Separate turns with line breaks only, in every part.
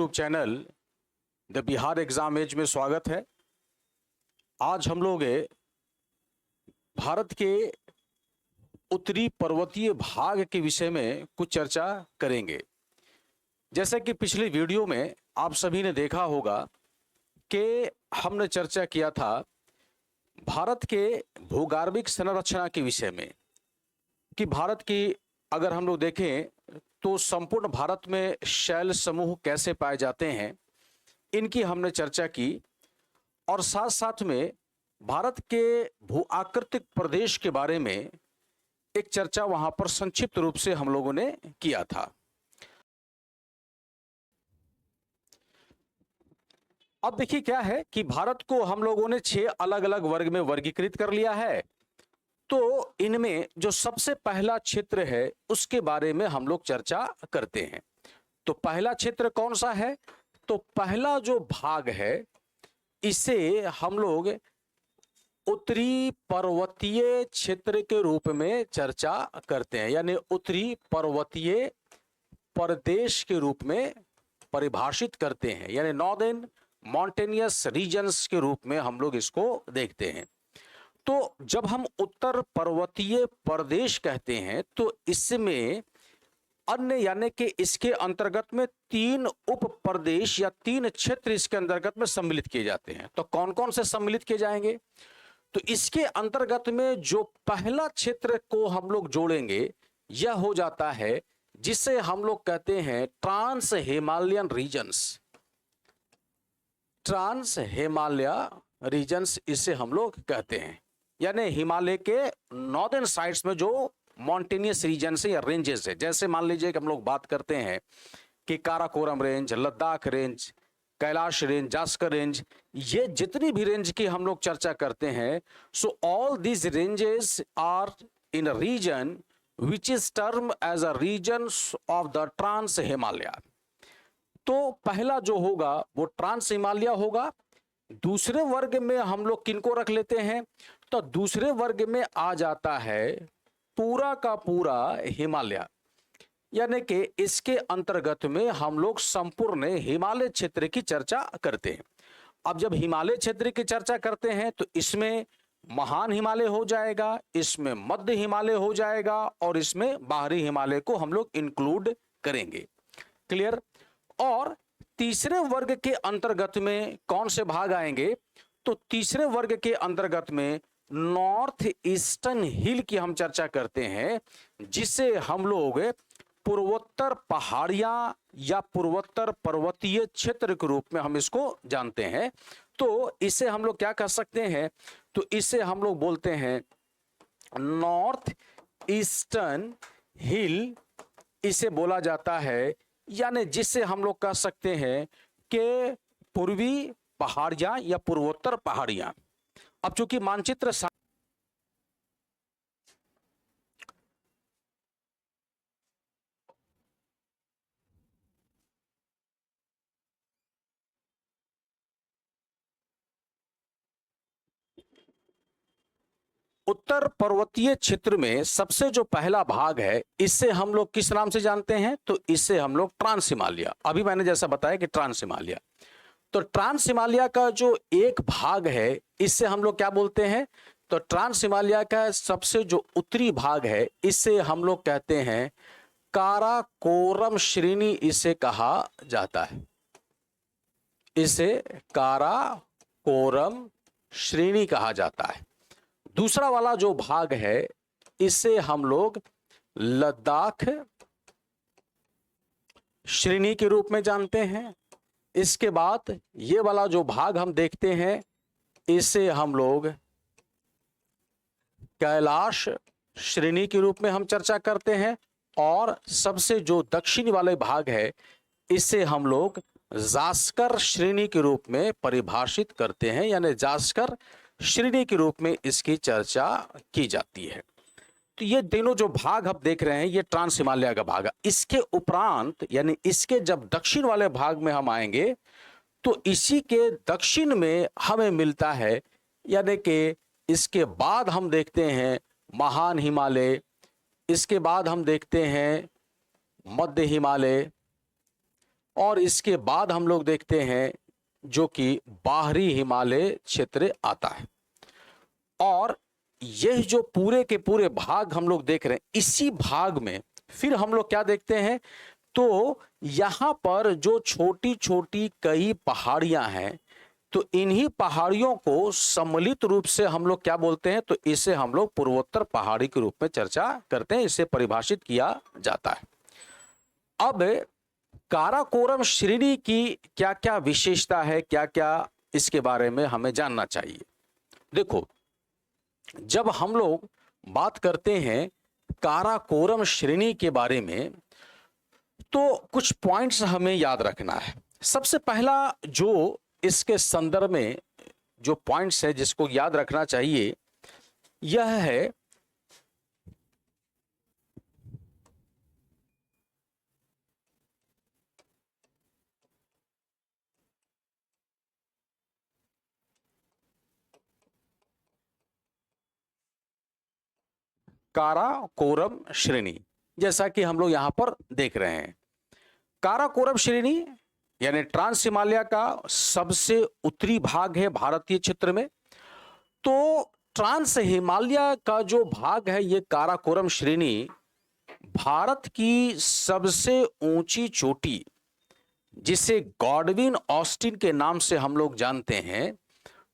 YouTube channel the Bihar exam edge में स्वागत है। आज हम लोग भारत के उत्तरी पर्वतीय भाग के विषय में कुछ चर्चा करेंगे। जैसे कि पिछली वीडियो में आप सभी ने देखा होगा कि हमने चर्चा किया था भारत के भूगर्भिक संरचना के विषय में कि भारत की अगर हम लोग देखें तो संपूर्ण भारत में शैल समूह कैसे पाए जाते हैं, इनकी हमने चर्चा की। और साथ साथ में भारत के भू आकृतिक प्रदेश के बारे में एक चर्चा वहां पर संक्षिप्त रूप से हम लोगों ने किया था। अब देखिए क्या है कि भारत को हम लोगों ने 6 अलग अलग वर्ग में वर्गीकृत कर लिया है। तो इनमें जो सबसे पहला क्षेत्र है उसके बारे में हम लोग चर्चा करते हैं। तो पहला क्षेत्र कौन सा है? तो पहला जो भाग है इसे हम लोग उत्तरी पर्वतीय क्षेत्र के रूप में चर्चा करते हैं, यानी उत्तरी पर्वतीय प्रदेश के रूप में परिभाषित करते हैं, यानी नॉर्दर्न माउंटेनियस रीजन्स के रूप में हम लोग इसको देखते हैं। तो जब हम उत्तर पर्वतीय प्रदेश कहते हैं तो इसमें अन्य यानी कि इसके अंतर्गत में 3 उप प्रदेश या 3 क्षेत्र इसके अंतर्गत में सम्मिलित किए जाते हैं। तो कौन कौन से सम्मिलित किए जाएंगे? तो इसके अंतर्गत में जो पहला क्षेत्र को हम लोग जोड़ेंगे यह हो जाता है जिसे हम लोग कहते हैं trans Himalayan regions. Trans Himalaya regions इसे हम लोग कहते हैं, यानी हिमालय के नॉर्दर्न साइड्स में जो माउंटेनियस रीजन्स या रेंजेस है। जैसे मान लीजिए कि हम लोग बात करते हैं कि Karakoram range, Ladakh range, Kailash range, Zanskar range, ये जितनी भी रेंज की हम लोग चर्चा करते हैं, so all these ranges are in a region which is term as a region of the trans Himalaya. तो पहला जो होगा वो ट्रांस हिमालय होगा। दूसरे वर्ग में हम लोग किनको रख लेते हैं? तो दूसरे वर्ग में आ जाता है पूरा का पूरा हिमालय, यानी कि इसके अंतर्गत में हम लोग संपूर्ण हिमालय क्षेत्र की चर्चा करते हैं। अब जब हिमालय क्षेत्र की चर्चा करते हैं तो इसमें महान हिमालय हो जाएगा, इसमें मध्य हिमालय हो जाएगा और इसमें बाहरी हिमालय को हम लोग इंक्लूड करेंगे। क्लियर? और तीसरे वर्ग के अंतर्गत में कौन से भाग आएंगे? तो तीसरे वर्ग के अंतर्गत में नॉर्थ ईस्टर्न हिल की हम चर्चा करते हैं, जिसे हम लोग पूर्वोत्तर पहाड़ियां या पूर्वोत्तर पर्वतीय क्षेत्र के रूप में हम इसको जानते हैं। तो इसे हम लोग क्या कर सकते हैं? तो इसे हम लोग बोलते हैं नॉर्थ ईस्टर्न हिल, इसे बोला जाता है, यानी जिससे हम लोग कह सकते हैं कि पूर्वी पहाड़ियां या पूर्वोत्तर पहाड़ियां। अब चूंकि मानचित्र उत्तर पर्वतीय क्षेत्र में सबसे जो पहला भाग है इससे हम लोग किस नाम से जानते हैं? तो इससे हम लोग ट्रांस हिमालय, अभी मैंने जैसा बताया कि ट्रांस हिमालय। तो ट्रांस हिमालय का जो एक भाग है इससे हम लोग क्या बोलते हैं? तो ट्रांस हिमालय का सबसे जो उत्तरी भाग है इससे हम लोग कहते हैं काराकोरम श्रेणी, इसे कहा जाता है। इसे काराकोरम श्रेणी कहा जाता है। दूसरा वाला जो भाग है इसे हम लोग लद्दाख श्रेणी के रूप में जानते हैं। इसके बाद ये वाला जो भाग हम देखते हैं इसे हम लोग कैलाश श्रेणी के रूप में हम चर्चा करते हैं। और सबसे जो दक्षिणी वाले भाग है इसे हम लोग जास्कर श्रेणी के रूप में परिभाषित करते हैं, यानी जास्कर श्रेणी के रूप में इसकी चर्चा की जाती है। तो ये तीनों जो भाग आप देख रहे हैं ये ट्रांस हिमालय का भाग है। इसके उपरांत यानी इसके जब दक्षिण वाले भाग में हम आएंगे तो इसी के दक्षिण में हमें मिलता है, यानी कि इसके बाद हम देखते हैं महान हिमालय, इसके बाद हम देखते हैं मध्य हिमालय, और इसके बाद हम लोग देखते हैं जो कि बाहरी हिमालय क्षेत्र आता है। और यह जो पूरे के पूरे भाग हम लोग देख रहे हैं, इसी भाग में फिर हम लोग क्या देखते हैं, तो यहां पर जो छोटी छोटी कई पहाड़ियां हैं, तो इन्हीं पहाड़ियों को सम्मिलित रूप से हम लोग क्या बोलते हैं, तो इसे हम लोग पूर्वोत्तर पहाड़ी के रूप में चर्चा करते हैं, इसे परिभाषित किया जाता है। अब काराकोरम श्रेणी की क्या क्या विशेषता है, क्या क्या इसके बारे में हमें जानना चाहिए। देखो, जब हम लोग बात करते हैं काराकोरम श्रेणी के बारे में, तो कुछ पॉइंट्स हमें याद रखना है। सबसे पहला जो इसके संदर्भ में जो पॉइंट्स है जिसको याद रखना चाहिए, यह है काराकोरम श्रेणी। जैसा कि हम लोग यहां पर देख रहे हैं, काराकोरम श्रेणी यानी ट्रांस हिमालय का सबसे उत्तरी भाग है भारतीय क्षेत्र में। तो ट्रांस हिमालय का जो भाग है, ये काराकोरम श्रेणी भारत की सबसे ऊंची चोटी, जिसे गॉडविन ऑस्टिन के नाम से हम लोग जानते हैं,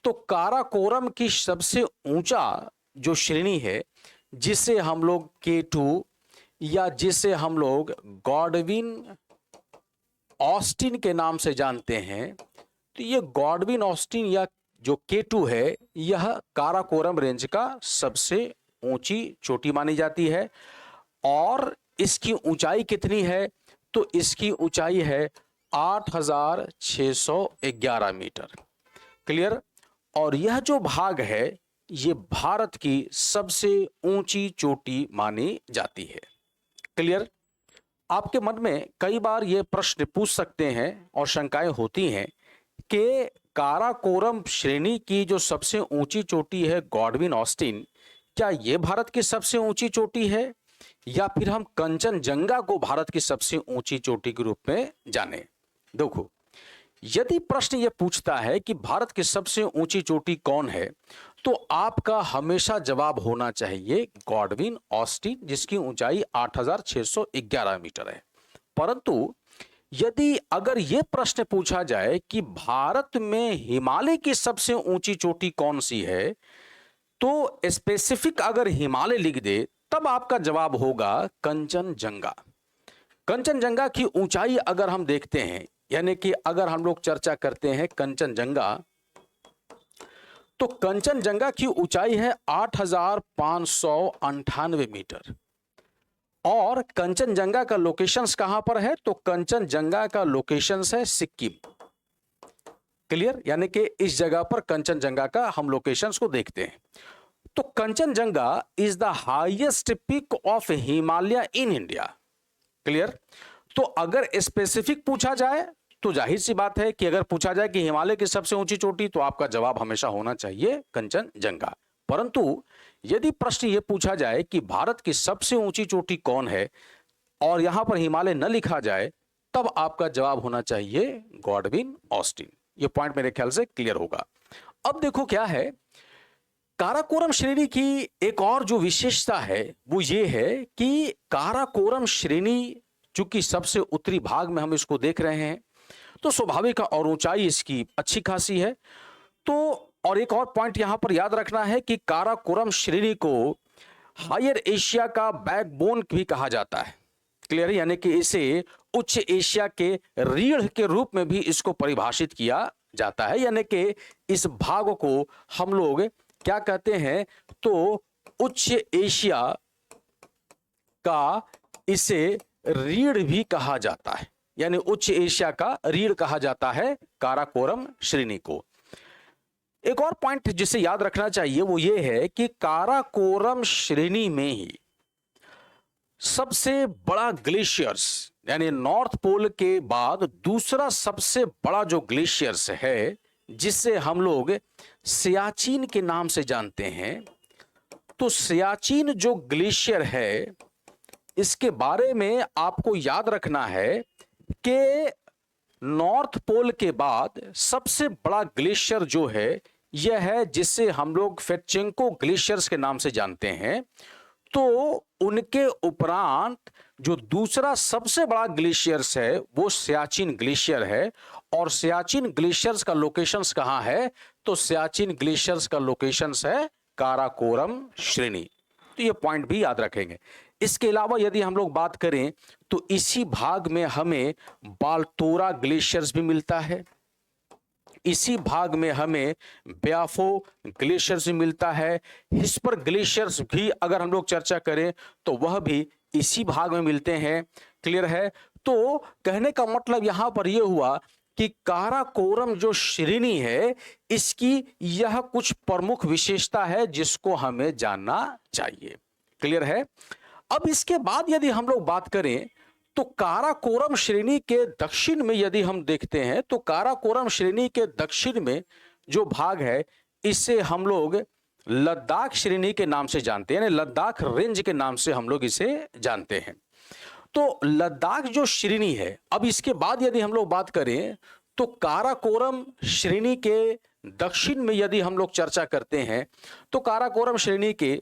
तो काराकोरम की सबसे ऊंचा जो श्रेणी है, जिसे हम लोग K2 या जिसे हम लोग गॉडविन ऑस्टिन के नाम से जानते हैं, तो ये गॉडविन ऑस्टिन या जो K2 है, यह काराकोरम रेंज का सबसे ऊंची चोटी मानी जाती है। और इसकी ऊंचाई कितनी है, तो इसकी ऊंचाई है 8611 मीटर। क्लियर। और यह जो भाग है, ये भारत की सबसे ऊंची चोटी मानी जाती है। क्लियर। आपके मन में कई बार ये प्रश्न पूछ सकते हैं और शंकाएं होती हैं कि काराकोरम श्रेणी की जो सबसे ऊंची चोटी है गॉडविन ऑस्टिन, क्या ये भारत की सबसे ऊंची चोटी है, या फिर हम कंचनजंगा को भारत की सबसे ऊंची चोटी के रूप में जाने। देखो, यदि प्रश्न यह पूछता है कि भारत की सबसे ऊंची चोटी कौन है, तो आपका हमेशा जवाब होना चाहिए गॉडविन ऑस्टिन, जिसकी ऊंचाई 8611 मीटर है। परंतु यदि अगर यह प्रश्न पूछा जाए कि भारत में हिमालय की सबसे ऊंची चोटी कौन सी है, तो स्पेसिफिक अगर हिमालय लिख दे, तब आपका जवाब होगा कंचनजंगा। कंचनजंगा की ऊंचाई अगर हम देखते हैं, यानी कि अगर हम लोग चर्चा करते हैं कंचनजंगा, तो कंचनजंगा की ऊंचाई है 8598 मीटर। और कंचनजंगा का लोकेशंस कहां पर है, तो कंचनजंगा का लोकेशंस है सिक्किम। क्लियर। यानी कि इस जगह पर कंचनजंगा का हम लोकेशंस को देखते हैं। तो Kanchenjunga is the highest peak of Himalaya in India. Clear. तो अगर स्पेसिफिक पूछा जाए, तो जाहिर सी बात है कि अगर पूछा जाए कि हिमालय की सबसे ऊंची चोटी, तो आपका जवाब हमेशा होना चाहिए कंचनजंगा। परंतु यदि प्रश्न यह पूछा जाए कि भारत की सबसे ऊंची चोटी कौन है, और यहां पर हिमालय न लिखा जाए, तब आपका जवाब होना चाहिए गॉडविन ऑस्टिन। यह पॉइंट मेरे ख्याल से क्लियर होगा। अब देखो क्या है, काराकोरम श्रेणी की एक और जो विशेषता है वो ये है कि काराकोरम श्रेणी चूंकि सबसे उत्तरी भाग में हम इसको देख रहे हैं, तो स्वाभाविक और ऊंचाई इसकी अच्छी खासी है। तो और एक और पॉइंट यहां पर याद रखना है कि काराकोरम श्रेणी को हायर एशिया का बैकबोन भी कहा जाता है। क्लियर। यानी कि इसे उच्च एशिया के रीढ़ के रूप में भी इसको परिभाषित किया जाता है। यानी कि इस भाग को हम लोग क्या कहते हैं, तो उच्च एशिया का इसे रीढ़ भी कहा जाता है। यानी उच्च एशिया का रीढ़ कहा जाता है काराकोरम श्रेणी को। एक और पॉइंट जिसे याद रखना चाहिए वो ये है कि काराकोरम श्रेणी में ही सबसे बड़ा ग्लेशियर्स, यानी नॉर्थ पोल के बाद दूसरा सबसे बड़ा जो ग्लेशियर्स है, जिसे हम लोग सियाचिन के नाम से जानते हैं, तो सियाचिन जो ग्लेशियर है, इसके बारे में आपको याद रखना है कि नॉर्थ पोल के बाद सबसे बड़ा ग्लेशियर जो है यह है जिसे हम लोग फेडचेंको ग्लेशियर्स के नाम से जानते हैं। तो उनके उपरांत जो दूसरा सबसे बड़ा ग्लेशियर्स है वो सियाचिन ग्लेशियर है। और सियाचिन ग्लेशियर्स का लोकेशंस कहां है? तो सियाचिन ग्लेशियर्स का लोकेशंस है काराकोरम श्रेणी। तो ये पॉइंट भी याद रखेंगे। इसके अलावा यदि हम लोग बात करें तो इसी भाग में हमें बाल्तोरा ग्लेशियर्स भी मिलता है, इसी भाग में हमें ब्याफो ग्लेशियर्स भी मिलता है, हिस्पर ग्लेशियर्स भी अगर हम लोग चर्चा करें तो वह भी इसी भाग में मिलते हैं। क्लियर है? तो कहने का मतलब यहां पर यह हुआ कि काराकोरम जो श्रेणी है इसकी यह कुछ प्रमुख विशेषता है जिसको हमें जानना चाहिए। क्लियर है? अब इसके बाद यदि हम लोग बात करें तो काराकोरम श्रेणी के दक्षिण में यदि हम देखते हैं तो काराकोरम श्रेणी के दक्षिण में जो भाग है इसे हम लोग लद्दाख श्रेणी के नाम से जानते हैं, लद्दाख रेंज के नाम से हम लोग इसे जानते हैं। तो लद्दाख जो श्रेणी है, अब इसके बाद यदि हम लोग बात करें तो काराकोरम श्रेणी के दक्षिण में यदि हम लोग चर्चा करते हैं तो काराकोरम श्रेणी के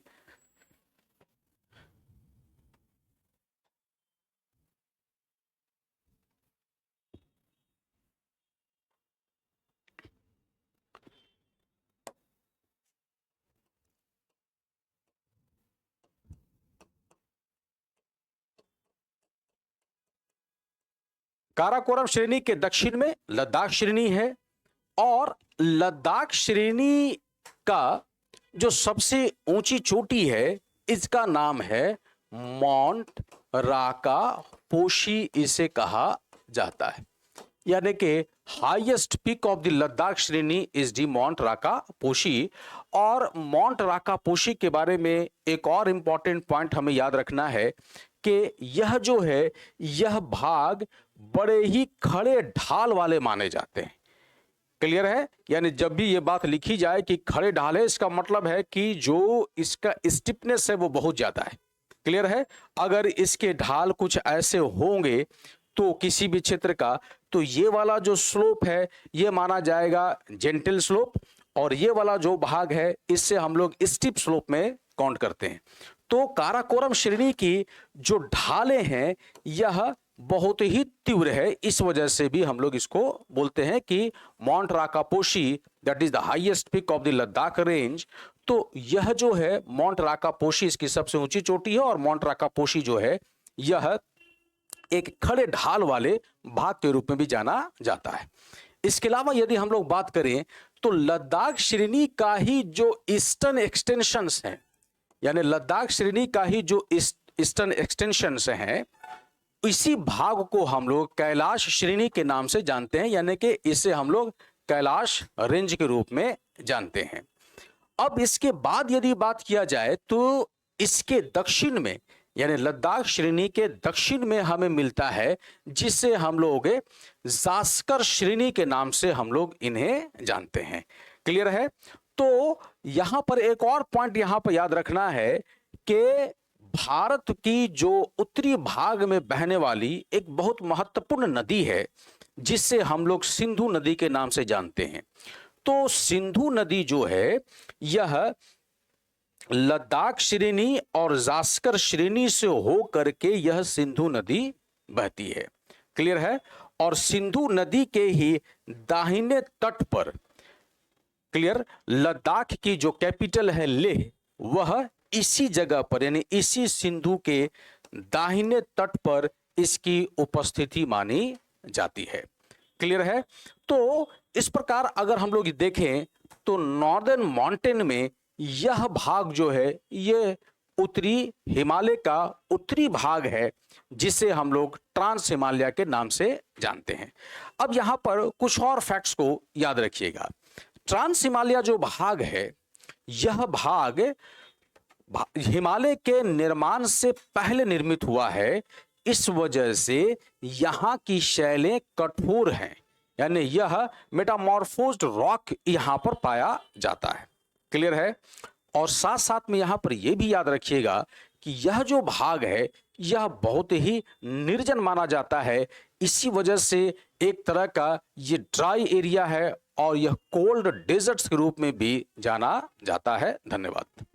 काराकोरम श्रेणी के दक्षिण में लद्दाख श्रेणी है। और लद्दाख श्रेणी का जो सबसे ऊंची चोटी है इसका नाम है माउंट राका पोशी, इसे कहा जाता है। यानी कि highest peak of the Ladakh श्रेणी इज दी माउंट राका पोशी। और माउंट राका पोशी के बारे में एक और इंपॉर्टेंट पॉइंट हमें याद रखना है कि यह जो है यह भाग बड़े ही खड़े ढाल वाले माने जाते हैं। क्लियर है? यानी जब भी ये बात लिखी जाए कि खड़े ढाल है, इसका मतलब है कि जो इसका स्टिफनेस है वो बहुत ज्यादा है। क्लियर है? अगर इसके ढाल कुछ ऐसे होंगे तो किसी भी क्षेत्र का, तो ये वाला जो स्लोप है ये माना जाएगा जेंटल स्लोप, और ये वाला जो भाग है इससे हम लोग स्टीप स्लोप में काउंट करते हैं। तो काराकोरम श्रेणी की जो ढालें हैं यह बहुत ही तीव्र है, इस वजह से भी हम लोग इसको बोलते हैं कि mount Rakaposhi that is the highest peak of the Ladakh range. तो यह जो है माउंट राकापोशी इसकी सबसे ऊंची चोटी है, और माउंट राकापोशी जो है यह एक खड़े ढाल वाले भाग के रूप में भी जाना जाता है। इसके अलावा यदि हम लोग बात करें तो लद्दाख श्रेणी का ही जो ईस्टर्न एक्सटेंशंस हैं, यानी लद्दाख श्रेणी का ही जो ईस्टर्न एक्सटेंशंस हैं, इसी भाग को हम लोग कैलाश श्रेणी के नाम से जानते हैं, यानी कि इसे हम लोग कैलाश रेंज के रूप में जानते हैं। अब इसके बाद यदि बात किया जाए तो इसके दक्षिण में, यानी लद्दाख श्रेणी के दक्षिण में हमें मिलता है जिसे हम लोग जास्कर श्रेणी के नाम से हम लोग इन्हें जानते हैं। क्लियर है? तो यहां पर एक और पॉइंट यहां पर याद रखना है कि भारत की जो उत्तरी भाग में बहने वाली एक बहुत महत्वपूर्ण नदी है जिसे हम लोग सिंधु नदी के नाम से जानते हैं। तो सिंधु नदी जो है यह लद्दाख श्रेणी और जास्कर श्रेणी से हो करके यह सिंधु नदी बहती है। क्लियर है? और सिंधु नदी के ही दाहिने तट पर, क्लियर, लद्दाख की जो कैपिटल है लेह, वह इसी जगह पर यानी इसी सिंधु के दाहिने तट पर इसकी उपस्थिति मानी जाती है। क्लियर है? तो इस प्रकार अगर हम लोग देखें तो नॉर्दर्न माउंटेन में यह भाग जो है ये उत्तरी हिमालय का उत्तरी भाग है जिसे हम लोग ट्रांस हिमालय के नाम से जानते हैं। अब यहां पर कुछ और फैक्ट्स को याद रखिएगा। ट्रांस हिमालय जो भाग है यह भाग हिमालय के निर्माण से पहले निर्मित हुआ है, इस वजह से यहां की शैलें कठोर हैं, यानी यह मेटामॉर्फोज्ड रॉक यहां पर पाया जाता है। क्लियर है? और साथ साथ में यहां पर यह भी याद रखिएगा कि यह जो भाग है यह बहुत ही निर्जन माना जाता है। इसी वजह से एक तरह का ये ड्राई एरिया है और यह कोल्ड डेजर्ट्स के रूप में भी जाना जाता है। धन्यवाद।